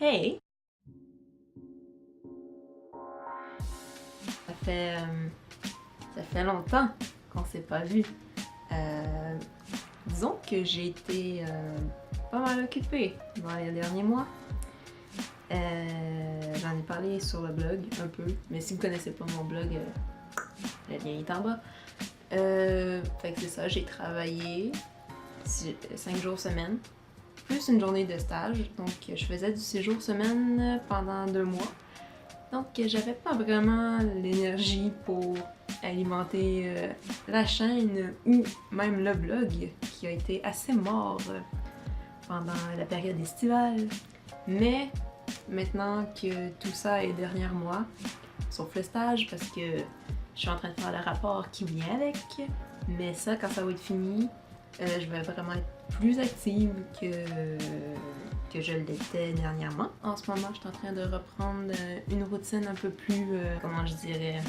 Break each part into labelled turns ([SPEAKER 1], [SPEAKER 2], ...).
[SPEAKER 1] Hey! Ça fait, ça fait longtemps qu'on s'est pas vu. Euh, Disons que j'ai été pas mal occupée dans les derniers mois. J'en ai parlé sur le blog un peu, mais si vous connaissez pas mon blog, le lien est en bas. Fait que c'est ça, j'ai travaillé 5 jours semaine, plus une journée de stage. Donc je faisais du 6 jours semaine pendant 2 mois. Donc j'avais pas vraiment l'énergie pour alimenter la chaîne ou même le blog qui a été assez mort pendant la période estivale. Mais maintenant que tout ça est derrière moi, sauf le stage parce que je suis en train de faire le rapport qui vient avec, mais ça quand ça va être fini, je vais vraiment être plus active que je l'étais dernièrement. En ce moment, je suis en train de reprendre une routine un peu plus, comment je dirais,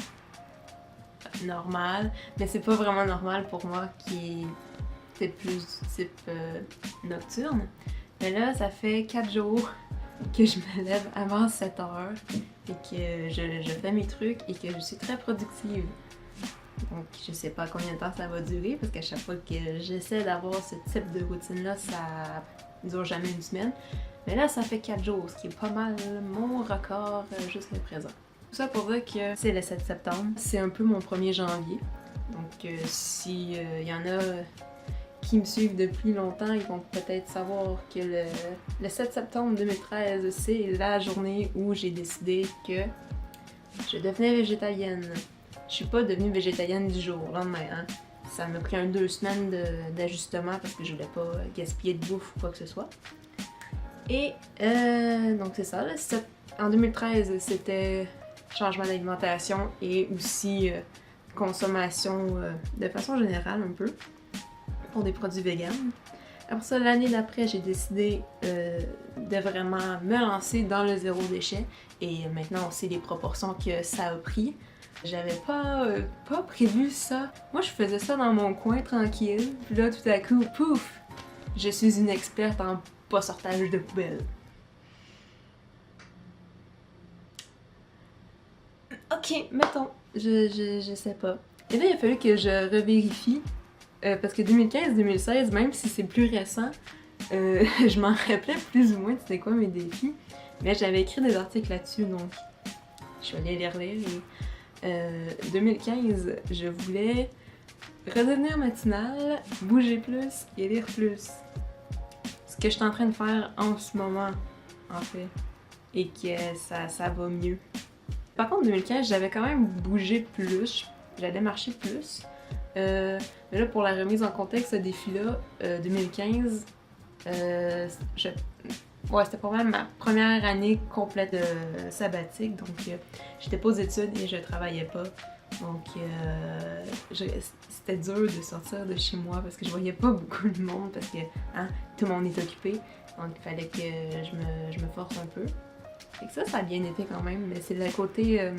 [SPEAKER 1] normale. Mais c'est pas vraiment normal pour moi qui est plus du type nocturne. Mais là, ça fait 4 jours que je me lève avant 7 heures et que je fais mes trucs et que je suis très productive. Donc, je sais pas combien de temps ça va durer parce qu'à chaque fois que j'essaie d'avoir ce type de routine-là, ça dure jamais une semaine. Mais là, ça fait 4 jours, ce qui est pas mal mon record jusqu'à présent. Tout ça pour dire que c'est le 7 septembre, c'est un peu mon 1er janvier. Donc, si y en a qui me suivent depuis longtemps, ils vont peut-être savoir que le 7 septembre 2013, c'est la journée où j'ai décidé que je devenais végétalienne. Je suis pas devenue végétalienne du jour au lendemain, hein. Ça m'a pris 2 semaines d'ajustement parce que je voulais pas gaspiller de bouffe ou quoi que ce soit. Et donc c'est ça, là, en 2013, c'était changement d'alimentation et aussi consommation de façon générale un peu pour des produits véganes. Après ça, l'année d'après, j'ai décidé de vraiment me lancer dans le zéro déchet et maintenant on sait les proportions que ça a pris. J'avais pas prévu ça. Moi, je faisais ça dans mon coin tranquille, puis là, tout à coup, pouf! Je suis une experte en pas sortage de poubelle. Ok, mettons, je sais pas. Et là, il a fallu que je revérifie, parce que 2015-2016, même si c'est plus récent, je m'en rappelais plus ou moins de c'était quoi mes défis, mais j'avais écrit des articles là-dessus, donc je suis allée les relire et 2015, je voulais redevenir matinale, bouger plus et lire plus. Ce que je suis en train de faire en ce moment, en fait, et que ça va mieux. Par contre, 2015, j'avais quand même bougé plus, j'allais marcher plus. Mais là, pour la remise en contexte, ce défi-là, 2015, ouais, c'était pas mal ma première année complète de sabbatique, donc j'étais pas aux études et je travaillais pas. Donc c'était dur de sortir de chez moi parce que je voyais pas beaucoup de monde parce que hein, tout le monde est occupé. Donc il fallait que je me force un peu. Et que ça a bien été quand même, mais c'est le côté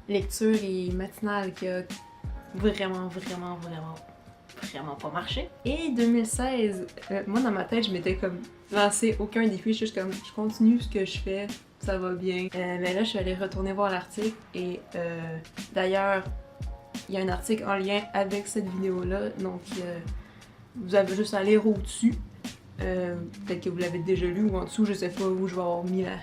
[SPEAKER 1] lecture et matinale qui a vraiment pas marché. Et 2016, moi dans ma tête, je m'étais comme lancé aucun défi, je suis juste comme je continue ce que je fais, ça va bien. Mais là, je suis allée retourner voir l'article et d'ailleurs, il y a un article en lien avec cette vidéo-là, donc vous avez juste à lire au-dessus. Peut-être que vous l'avez déjà lu ou en dessous, je sais pas où je vais avoir mis la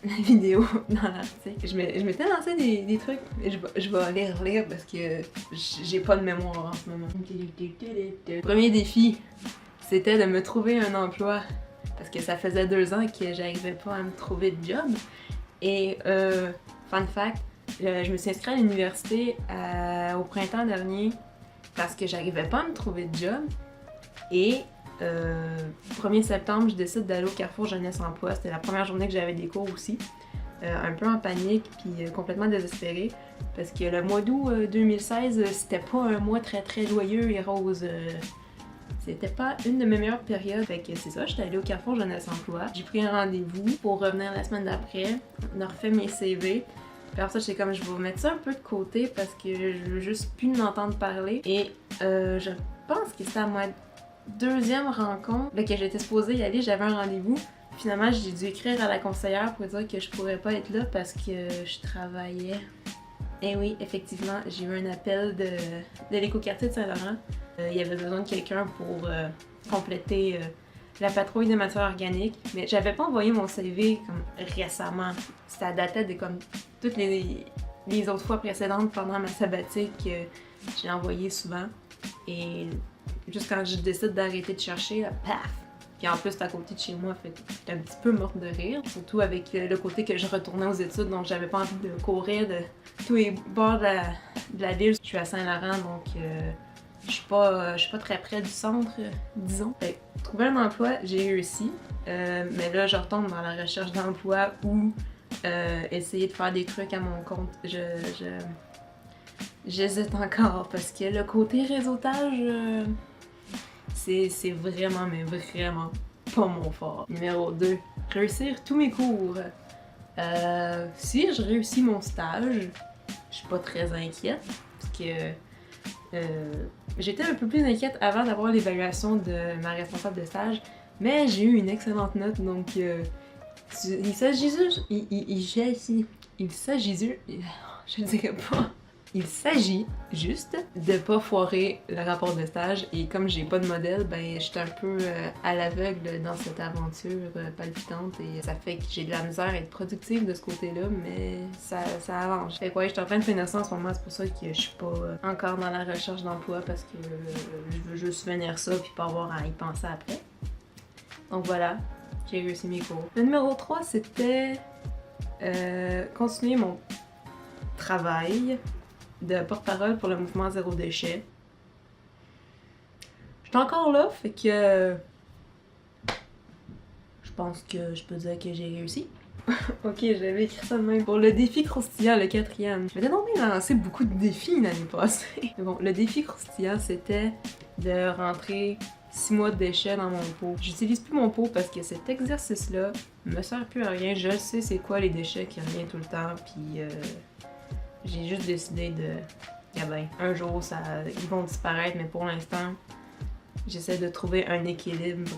[SPEAKER 1] vidéo dans l'article. Je m'étais lancé des trucs, mais je vais aller relire parce que j'ai pas de mémoire en ce moment. Le premier défi, c'était de me trouver un emploi parce que ça faisait 2 ans que j'arrivais pas à me trouver de job. Et fun fact, je me suis inscrite à l'université au printemps dernier parce que j'arrivais pas à me trouver de job. Et 1er septembre, je décide d'aller au Carrefour Jeunesse Emploi. C'était la première journée que j'avais des cours aussi. Un peu en panique, puis complètement désespérée. Parce que le mois d'août 2016, c'était pas un mois très joyeux et rose. C'était pas une de mes meilleures périodes. Fait que c'est ça, j'étais allée au Carrefour Jeunesse Emploi. J'ai pris un rendez-vous pour revenir la semaine d'après. On a refait mes CV. Puis après ça, j'étais comme, je vais mettre ça un peu de côté parce que je veux juste plus m'entendre parler. Et je pense que c'était à ma 2e rencontre là, que j'étais supposée y aller, j'avais un rendez-vous. Finalement, j'ai dû écrire à la conseillère pour dire que je pourrais pas être là parce que je travaillais. Et oui, effectivement, j'ai eu un appel de l'écoquartier de Saint-Laurent. Il y avait besoin de quelqu'un pour compléter la patrouille de matière organique. Mais j'avais pas envoyé mon CV comme récemment. Ça datait de comme toutes les autres fois précédentes pendant ma sabbatique. J'ai envoyé souvent. Et juste quand je décide d'arrêter de chercher, là, paf! Puis en plus, c'est à côté de chez moi, fait que j'étais un petit peu morte de rire. Surtout avec le côté que je retournais aux études, donc j'avais pas envie de courir de tous les bords de la ville. Je suis à Saint-Laurent, donc je suis pas très près du centre, disons. Fait que trouver un emploi, j'ai réussi. Mais là, je retombe dans la recherche d'emploi ou essayer de faire des trucs à mon compte. J'hésite encore parce que le côté réseautage, c'est vraiment, mais vraiment pas mon fort. Numéro 2, réussir tous mes cours. Si je réussis mon stage, je suis pas très inquiète parce que j'étais un peu plus inquiète avant d'avoir l'évaluation de ma responsable de stage, mais j'ai eu une excellente note, donc il s'agit juste... Je le dirais pas. Il s'agit juste de pas foirer le rapport de stage et comme j'ai pas de modèle, ben j'étais un peu à l'aveugle dans cette aventure palpitante et ça fait que j'ai de la misère à être productive de ce côté-là, mais ça avance. Fait que ouais, je suis en train de finir ça en ce moment, c'est pour ça que je suis pas encore dans la recherche d'emploi parce que je veux juste finir ça puis pas avoir à y penser après. Donc voilà, j'ai réussi mes cours. Le numéro 3, c'était continuer mon travail de porte-parole pour le mouvement Zéro Déchet. J'étais encore là, fait que je pense que je peux dire que j'ai réussi. Ok, j'avais écrit ça de même. Pour le défi croustillant, le 4e. Je m'étais donc bien lancé beaucoup de défis l'année passée. Mais bon, le défi croustillant, c'était de rentrer 6 mois de déchets dans mon pot. J'utilise plus mon pot parce que cet exercice-là me sert plus à rien. Je sais c'est quoi les déchets qui reviennent tout le temps, puis j'ai juste décidé de... Ah ben, un jour, ils vont disparaître, mais pour l'instant, j'essaie de trouver un équilibre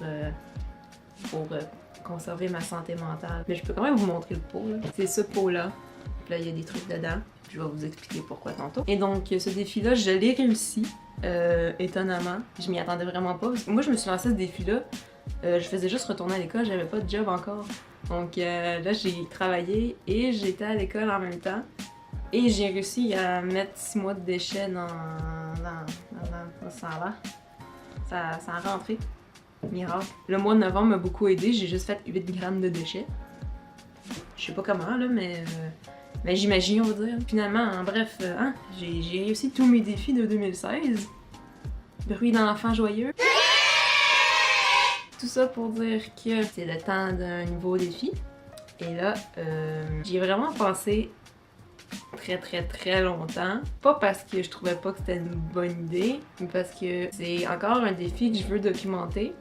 [SPEAKER 1] pour conserver ma santé mentale. Mais je peux quand même vous montrer le pot, là. C'est ce pot-là. Puis là, il y a des trucs dedans. Je vais vous expliquer pourquoi tantôt. Et donc, ce défi-là, je l'ai réussi, étonnamment. Je m'y attendais vraiment pas. Parce que moi, je me suis lancé ce défi-là. Je faisais juste retourner à l'école, j'avais pas de job encore. Donc là, j'ai travaillé et j'étais à l'école en même temps. Et j'ai réussi à mettre 6 mois de déchets dans ça là. Ça a rentré. Miracle. Le mois de novembre m'a beaucoup aidé, j'ai juste fait 8 grammes de déchets. Je sais pas comment là, mais j'imagine, on va dire. Finalement, en bref, j'ai réussi tous mes défis de 2016. Bruit d'enfant joyeux. Tout ça pour dire que c'est le temps d'un nouveau défi. Et là, j'ai vraiment pensé très longtemps. Pas parce que je trouvais pas que c'était une bonne idée, mais parce que c'est encore un défi que je veux documenter,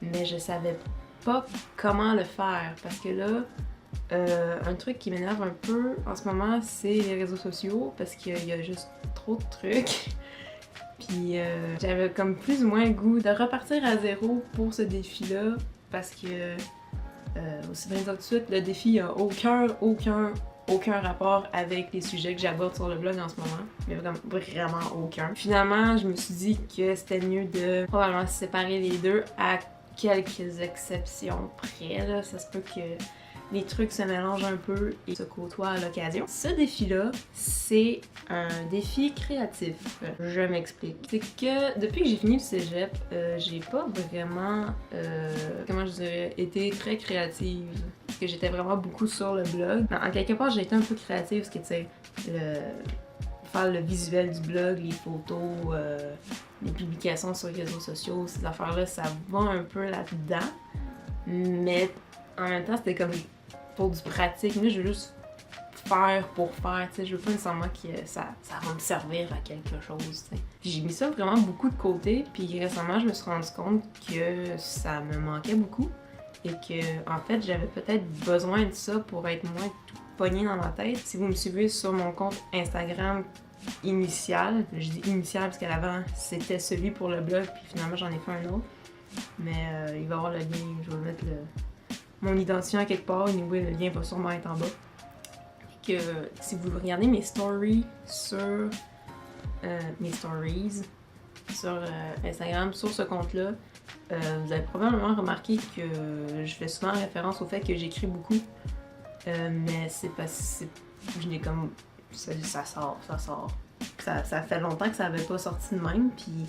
[SPEAKER 1] mais je savais pas comment le faire. Parce que là, un truc qui m'énerve un peu en ce moment, c'est les réseaux sociaux, parce qu'il y a juste trop de trucs. Puis j'avais comme plus ou moins le goût de repartir à zéro pour ce défi-là, parce que aussi bien tout de suite, le défi a aucun rapport avec les sujets que j'aborde sur le blog en ce moment, mais vraiment aucun. Finalement, je me suis dit que c'était mieux de probablement séparer les deux à quelques exceptions près, là. Ça se peut que les trucs se mélangent un peu et se côtoient à l'occasion. Ce défi-là, c'est un défi créatif. Je m'explique. C'est que depuis que j'ai fini le cégep, j'ai pas vraiment, comment je dirais, été très créative. Parce que j'étais vraiment beaucoup sur le blog. En quelque part, j'ai été un peu créative parce que, tu sais, faire le visuel du blog, les photos, les publications sur les réseaux sociaux, ces affaires-là, ça va un peu là-dedans. Mais en même temps, c'était comme pour du pratique. Moi, je veux juste faire pour faire, tu sais. Je veux pas nécessairement que ça va me servir à quelque chose, tu sais. J'ai mis ça vraiment beaucoup de côté, puis récemment, je me suis rendu compte que ça me manquait beaucoup. Et que, en fait, j'avais peut-être besoin de ça pour être moins tout pogné dans ma tête. Si vous me suivez sur mon compte Instagram initial, je dis initial parce qu'à l'avant, c'était celui pour le blog, puis finalement, j'en ai fait un autre. Mais il va y avoir le lien, je vais mettre mon identifiant quelque part. Anyway, le lien va sûrement être en bas. Que si vous regardez mes stories sur Instagram, sur ce compte-là, vous avez probablement remarqué que je fais souvent référence au fait que j'écris beaucoup. Mais c'est parce que je l'ai comme. Ça sort. Ça fait longtemps que ça avait pas sorti de même, puis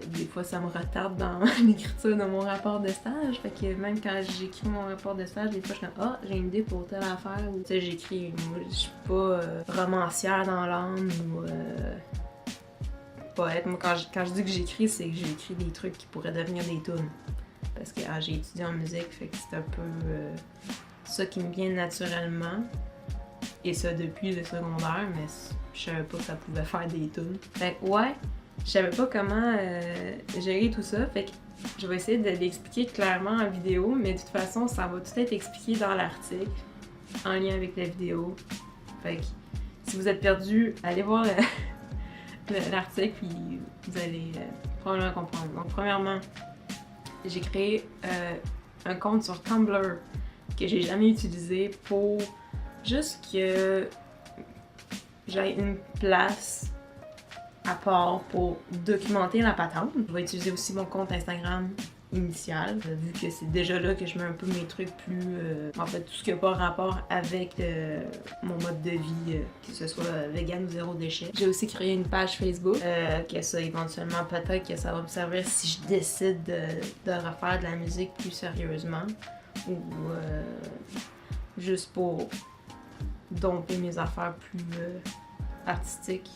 [SPEAKER 1] des fois ça me retarde dans l'écriture de mon rapport de stage. Fait que même quand j'écris mon rapport de stage, des fois je suis comme j'ai une idée pour telle affaire, ou tu sais, j'écris. Moi, je suis pas romancière dans l'âme ou poète. Moi, quand je dis que j'écris, c'est que j'écris des trucs qui pourraient devenir des tunes. Parce que j'ai étudié en musique, fait que c'est un peu ça qui me vient naturellement. Et ça depuis le secondaire, mais je savais pas que ça pouvait faire des tunes. Fait que ouais, je savais pas comment gérer tout ça. Fait que je vais essayer de l'expliquer clairement en vidéo, mais de toute façon, ça va tout être expliqué dans l'article, en lien avec la vidéo. Fait que si vous êtes perdu, allez voir l'article, puis vous allez probablement comprendre. Donc premièrement, j'ai créé un compte sur Tumblr que j'ai jamais utilisé pour juste que j'ai une place à part pour documenter la patente. Je vais utiliser aussi mon compte Instagram initial, vu que c'est déjà là que je mets un peu mes trucs plus... en fait, tout ce qui n'a pas rapport avec mon mode de vie, que ce soit vegan ou zéro déchet. J'ai aussi créé une page Facebook, que ça, éventuellement, peut-être que ça va me servir si je décide de refaire de la musique plus sérieusement, ou juste pour domper mes affaires plus artistiques.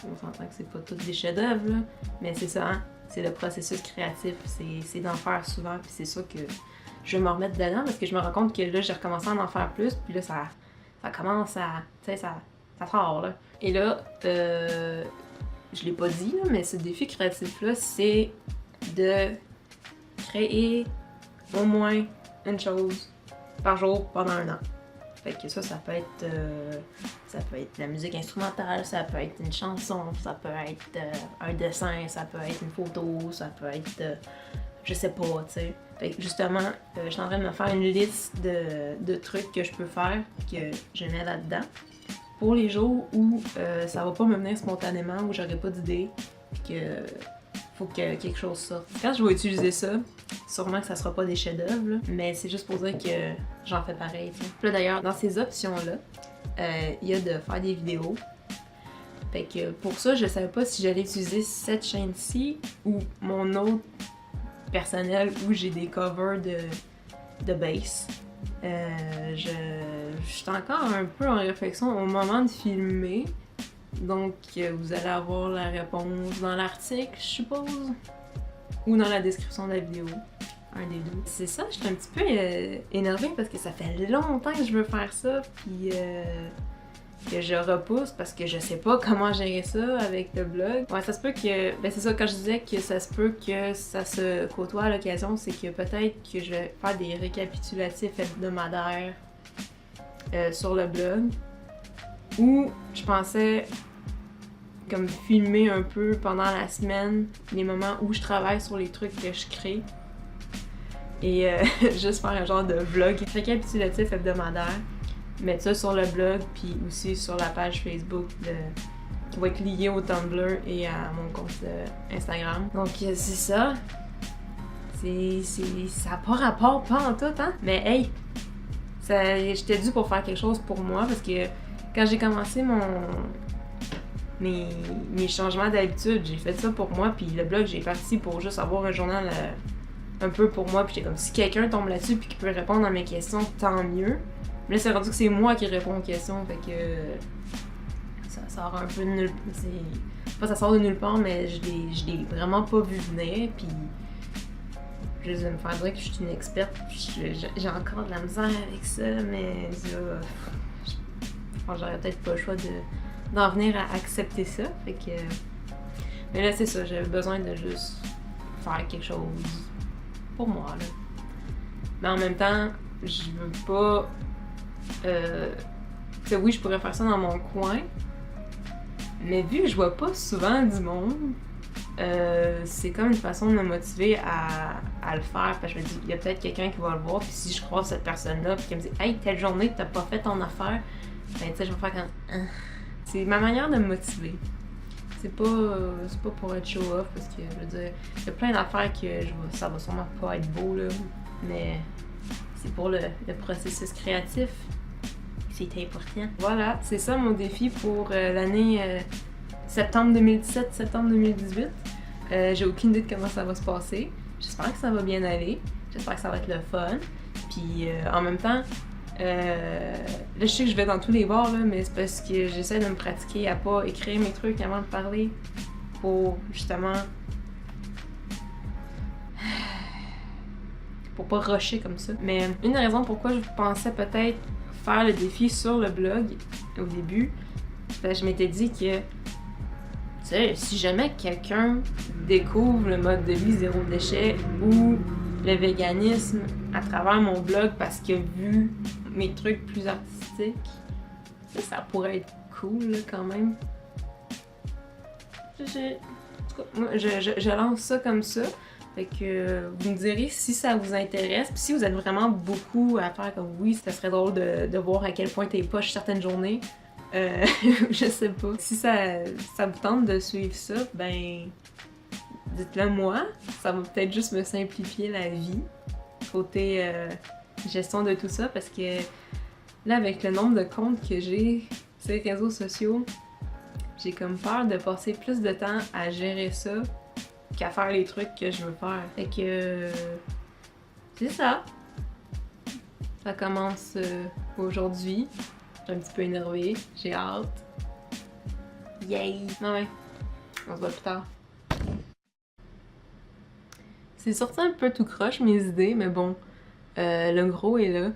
[SPEAKER 1] On s'entend que c'est pas tout des chefs-d'œuvre, là, mais c'est ça, hein? C'est le processus créatif, c'est d'en faire souvent, puis c'est ça que je vais me remettre dedans, parce que je me rends compte que là, j'ai recommencé à en faire plus, puis là, ça commence à... Tu sais, ça sort, là. Et là, je l'ai pas dit, là, mais ce défi créatif-là, c'est de créer au moins une chose par jour pendant un an. Fait que ça peut être la musique instrumentale, ça peut être une chanson, ça peut être un dessin, ça peut être une photo, ça peut être, je sais pas, tu sais. Fait que justement, je suis en train de me faire une liste de trucs que je peux faire, que je mets là-dedans, pour les jours où ça va pas me venir spontanément, où j'aurai pas d'idée, puis que faut que quelque chose sorte. Quand je vais utiliser ça, sûrement que ça sera pas des chefs-d'œuvre, mais c'est juste pour dire que j'en fais pareil. T'sais. Puis là d'ailleurs, dans ces options-là, il y a de faire des vidéos. Fait que pour ça, je savais pas si j'allais utiliser cette chaîne-ci ou mon autre personnel où j'ai des covers de bass. Je suis encore un peu en réflexion au moment de filmer. Donc, vous allez avoir la réponse dans l'article, je suppose, ou dans la description de la vidéo. Un des deux. C'est ça, je suis un petit peu énervée parce que ça fait longtemps que je veux faire ça, puis que je repousse parce que je sais pas comment gérer ça avec le blog. Ouais, ça se peut que... Ben c'est ça, quand je disais que ça se peut que ça se côtoie à l'occasion, c'est que peut-être que je vais faire des récapitulatifs hebdomadaires sur le blog. Ou je pensais comme filmer un peu pendant la semaine les moments où je travaille sur les trucs que je crée. Et juste faire un genre de vlog récapitulatif hebdomadaire. Mettre ça sur le blog, puis aussi sur la page Facebook qui va être liée au Tumblr et à mon compte Instagram. Donc c'est ça. Ça n'a pas rapport, pas en tout, hein? Mais hey! J'étais due pour faire quelque chose pour moi, parce que quand j'ai commencé mes changements d'habitude, j'ai fait ça pour moi, puis le blog, j'ai parti pour juste avoir un journal un peu pour moi, puis j'étais comme, si quelqu'un tombe là-dessus puis qui peut répondre à mes questions, tant mieux. Mais là, c'est rendu que c'est moi qui réponds aux questions, fait que ça sort un peu de nulle part. Pas ça sort de nulle part, mais je l'ai vraiment pas vu venir, puis je vais me faire dire que je suis une experte, puis j'ai encore de la misère avec ça, mais là, je pense que j'aurais peut-être pas le choix d'en venir à accepter ça, fait que... Mais là, c'est ça, j'avais besoin de juste faire quelque chose pour moi, là. Mais en même temps, je veux pas... tu sais, oui, je pourrais faire ça dans mon coin, mais vu que je vois pas souvent du monde, c'est comme une façon de me motiver à le faire. Parce que je me dis, il y a peut-être quelqu'un qui va le voir, puis si je croise cette personne-là, puis qui me dit « Hey, telle journée, t'as pas fait ton affaire », ben tu sais, je vais faire comme C'est ma manière de me motiver. C'est pas pour être show-off, parce que, je veux dire, il y a plein d'affaires que ça va sûrement pas être beau, là, mais c'est pour le processus créatif. C'est important. Voilà, c'est ça mon défi pour l'année septembre 2017, septembre 2018. J'ai aucune idée de comment ça va se passer. J'espère que ça va bien aller. J'espère que ça va être le fun. Puis en même temps, là je sais que je vais dans tous les bars, là, mais c'est parce que j'essaie de me pratiquer à pas écrire mes trucs avant de parler pour justement pour pas rusher comme ça. Mais une des raisons pourquoi je pensais peut-être faire le défi sur le blog au début, ben, je m'étais dit que, tu sais, si jamais quelqu'un découvre le mode de vie zéro déchet ou le véganisme à travers mon blog parce qu'il a vu mes trucs plus artistiques, ça pourrait être cool là, quand même. En tout cas, moi, je lance ça comme ça. Fait que vous me direz si ça vous intéresse. Puis si vous êtes vraiment beaucoup à faire comme oui, ça serait drôle de voir à quel point t'es poche certaines journées. Je sais pas. Si ça vous tente de suivre ça, ben dites-le moi. Ça va peut-être juste me simplifier la vie. Côté gestion de tout ça. Parce que là, avec le nombre de comptes que j'ai sur les réseaux sociaux, j'ai comme peur de passer plus de temps à gérer ça qu'à faire les trucs que je veux faire. Fait que c'est ça. Ça commence aujourd'hui. Je suis un petit peu énervée. J'ai hâte. Yay! Non ouais. On se voit plus tard. C'est sorti un peu tout croche mes idées, mais bon. Le gros est là.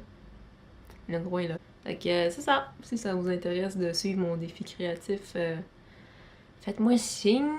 [SPEAKER 1] Le gros est là. Fait que c'est ça. Si ça vous intéresse de suivre mon défi créatif, faites-moi signe.